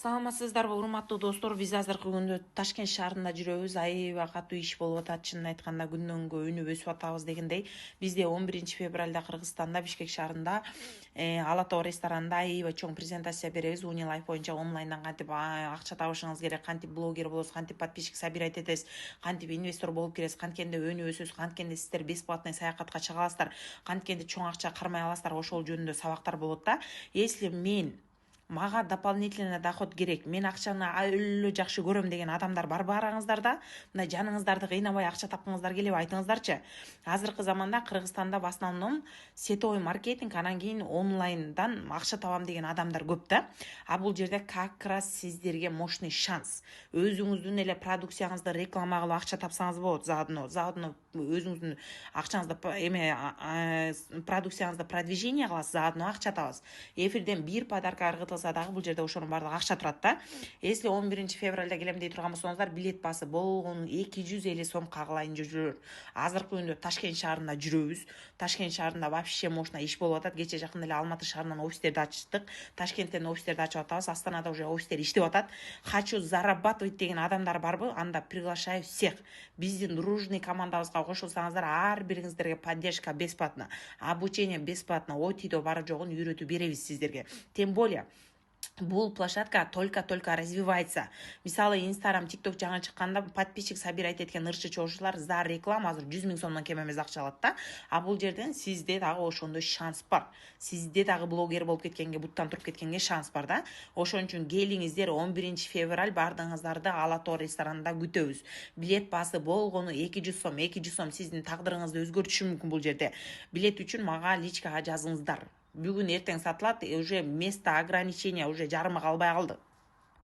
Саламатсыздарбы, урматтуу достор. Биз азыркы күндө Ташкент шаарында жүрөбүз. Аябай катуу иш болуп атат. Чынын айтканда күндөн күнгө өнүп өсүп атабыз дегендей. Бизде 11 февралда Кыргызстанда Бишкек шаарында Ала Тоо ресторанында аябай чоң презентация беребиз. Унилайф боюнча онлайндан кантип акча табышыңыз керек, кантип блогер болосуз, кантип подписчик собирать этесиз, кантип инвестор болуп киресиз, канткенде өнүп өсөсүз, канткенде сиздер бесплатный саякатка чыга аласыздар, канткенде чоң акча кармай аласыздар. Ошол жөнүндө сабактар болот да. Если мага дополнительный доход керек, мен акчаны өлө жакшы көрөм деген адамдар бар бараңыздарда, мына жаныңыздарды кыйнабай акча тапкыңыздар келеби, айтыңыздарчы. Азыркы заманда Кыргызстанда в основном сетевой маркетинг, анан кийин онлайндан акча табам деген адамдар көп да. А бул жерде как раз сиздерге мощный шанс. Өзүңүздүн эле продукцияңызды реклама кылып акча тапсаңыз болот. Заодно өзүңүздүн акчаңызды продукцияңызды продвижение кыласыз, заодно акча табасыз. Эфирден бир подарка аргытылса дагы бул жерде ошонун баардыгы акча турат да. Если 11 февралда келем дей турган болсоңуздар, билет басы болгону 250 сом кагылайын жүрөр. Азыркы күндө Ташкент шаарында жүрөбүз. Ташкент шаарында вообще мощно иш болуп атат. Кече жакында эле Алматы шаарынан офистерди ачтык. Ташкенттен офистерди ачып атабыз. Астанада уже офистер иштеп атат. Хочу зарабатывать деген адамдар барбы? Анда приглашаю всех. Биздин дружный командабызга кошулсаңыздар, ар бириңиздерге поддержка бесплатно, обучение бесплатно, ОТИдо бары жогун үйрөтүп беребиз сиздерге. Тем более бул площадка только развивается. Мисалы Instagram, TikTok жаңы чыкканда подписчик собирать эткен ырчы чогушуулар за реклама азыр 100 000 сомдон кем эмес акча алат да. А бул жерден сизде дагы ошондой шанс бар. Сизде дагы блогер болуп кеткенге, буттан туруп кеткенге шанс бар да. Ошон үчүн келиңиздер, 11 февраль бардыгыңыздарды Ала Тоо ресторанында күтөбүз. Билет басы болгону 200 сом. 200 сом сиздин тагдырыңызды өзгөртүшү мүмкүн бул жерде. Билет үчүн мага личкага жазыңыздар. Бүгүн эртең сатылат, уже место ограничения уже жарымы калбай калды.